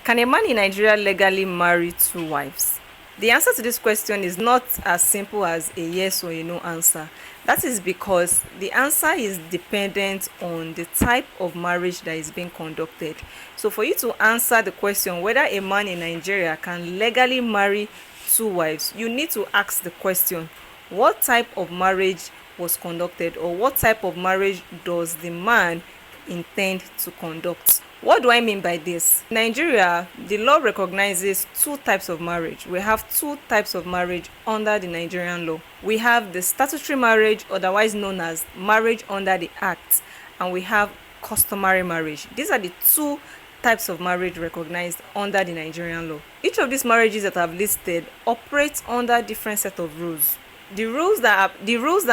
Can a man in Nigeria legally marry two wives? The answer to this question is not as simple as a yes or a no answer. That is because the answer is dependent on the type of marriage that is being conducted. So for you to answer the question whether a man in Nigeria can legally marry two wives, you need to ask the question, what type of marriage was conducted, or what type of marriage does the man intend to conduct? What do I mean by this? In Nigeria, the law recognizes two types of marriage. We have two types of marriage under the Nigerian law. We have the statutory marriage, otherwise known as marriage under the Act, and we have customary marriage. These are the two types of marriage recognized under the Nigerian law. Each of these marriages that I've listed operates under different set of rules. The rules that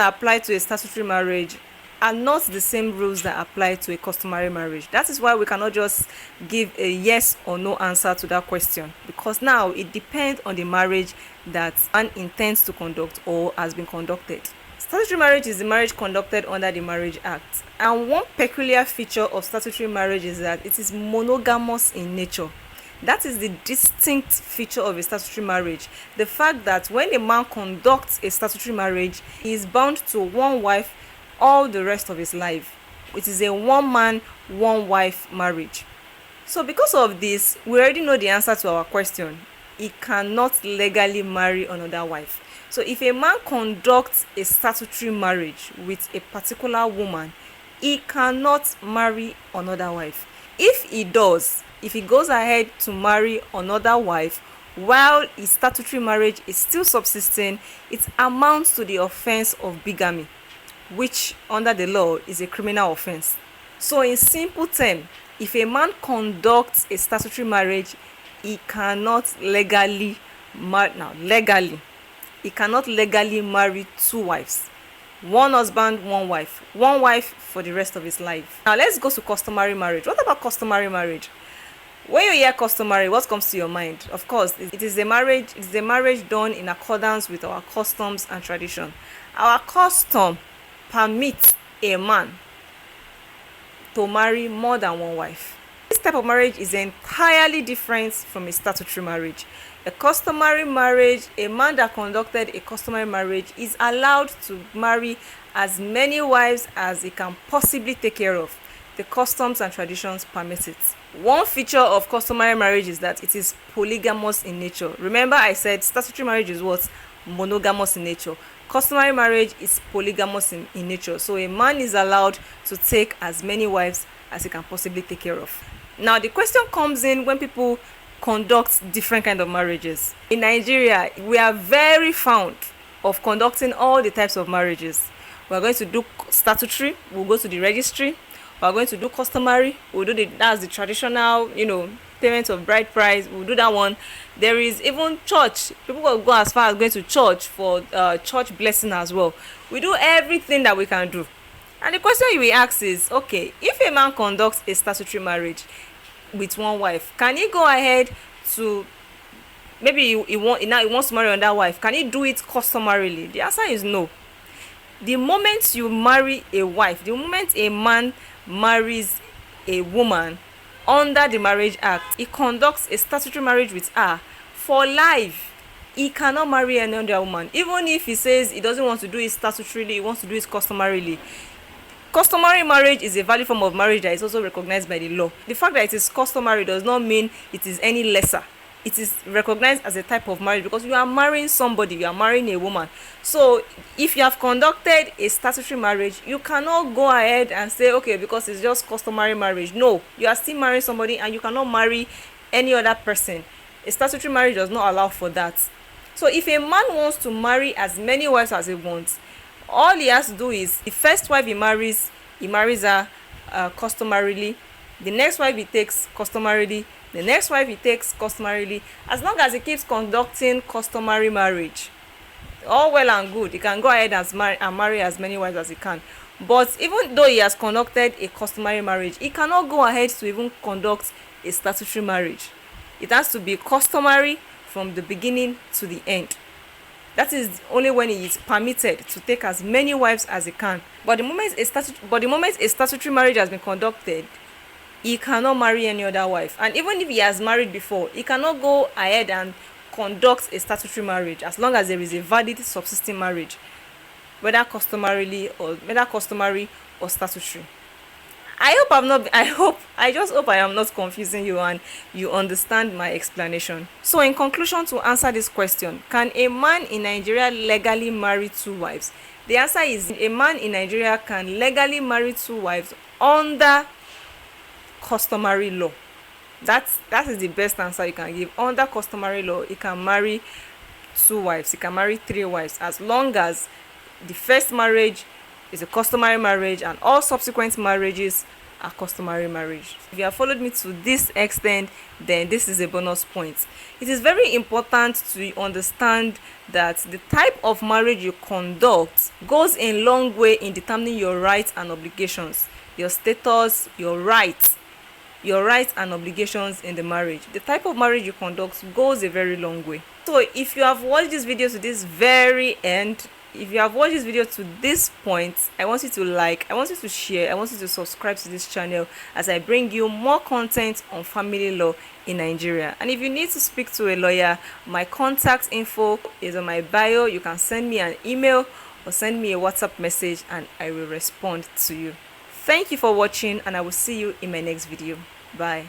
apply to a statutory marriage are not the same rules that apply to a customary marriage. That is why we cannot just give a yes or no answer to that question, because now it depends on the marriage that one intends to conduct or has been conducted. Statutory marriage is the marriage conducted under the Marriage Act, and one peculiar feature of statutory marriage is that it is monogamous in nature. That is the distinct feature of a statutory marriage. The fact that when a man conducts a statutory marriage, he is bound to one wife all the rest of his life. It is a one man, one wife marriage. So because of this, we already know the answer to our question. He cannot legally marry another wife. So if a man conducts a statutory marriage with a particular woman, he cannot marry another wife. If he does, if he goes ahead to marry another wife while his statutory marriage is still subsisting, it amounts to the offense of bigamy, which under the law is a criminal offense. So in simple terms, if a man conducts a statutory marriage, he cannot legally he cannot legally marry two wives. One husband, one wife for the rest of his life. Now let's go to customary marriage. What about customary marriage? When you hear customary, what comes to your mind? Of course, it is a marriage done in accordance with our customs and tradition. Our custom permits a man to marry more than one wife. This type of marriage is entirely different from a statutory marriage. A customary marriage, a man that conducted a customary marriage is allowed to marry as many wives as he can possibly take care of. The customs and traditions permit it. One feature of customary marriage is that it is polygamous in nature. Remember, I said statutory marriage is what? Monogamous in nature. Customary marriage is polygamous in nature. So a man is allowed to take as many wives as he can possibly take care of. Now the question comes in when people conduct different kind of marriages. In Nigeria, we are very fond of conducting all the types of marriages. We are going to do statutory, we'll go to the registry. We are going to do customary, we'll do that's the traditional, payment of bride price, we'll do that one. There is even church. People will go as far as going to church for church blessing as well. We do everything that we can do. And the question you will ask is, okay, if a man conducts a statutory marriage with one wife, can he go ahead to, maybe he wants to marry another wife, can he do it customarily? The answer is no. The moment you marry a wife, the moment a man marries a woman under the Marriage Act, he conducts a statutory marriage with her for life. He cannot marry any other woman, even if he says he doesn't want to do it statutorily, he wants to do it customarily. Customary marriage is a valid form of marriage that is also recognized by the law. The fact that it is customary does not mean it is any lesser. It is recognized as a type of marriage because you are marrying somebody, you are marrying a woman. So if you have conducted a statutory marriage, you cannot go ahead and say, okay, because it's just customary marriage. No, you are still marrying somebody and you cannot marry any other person. A statutory marriage does not allow for that. So if a man wants to marry as many wives as he wants, all he has to do is, the first wife he marries her customarily. The next wife he takes customarily. The next wife he takes customarily. As long as he keeps conducting customary marriage, all well and good, he can go ahead and marry as many wives as he can. But even though he has conducted a customary marriage, he cannot go ahead to even conduct a statutory marriage. It has to be customary from the beginning to the end. That is only when he is permitted to take as many wives as he can. But the moment a statutory marriage has been conducted, he cannot marry any other wife. And even if he has married before, he cannot go ahead and conduct a statutory marriage as long as there is a valid subsisting marriage, whether customary or statutory. I just hope I am not confusing you and you understand my explanation. So in conclusion, to answer this question, can a man in Nigeria legally marry two wives? The answer is a man in Nigeria can legally marry two wives under customary law. That is the best answer you can give. Under customary law, he can marry two wives, he can marry three wives, as long as the first marriage is a customary marriage and all subsequent marriages are customary marriage. If you have followed me to this extent, then this is a bonus point. It is very important to understand that the type of marriage you conduct goes a long way in determining your rights and obligations, your status, your rights and obligations in the marriage. The type of marriage you conduct goes a very long way. So if you have watched this video to this very end, if you have watched this video to this point, I want you to like, I want you to share, I want you to subscribe to this channel as I bring you more content on family law in Nigeria. And if you need to speak to a lawyer, my contact info is on my bio. You can send me an email or send me a WhatsApp message and I will respond to you. Thank you for watching, and I will see you in my next video. Bye.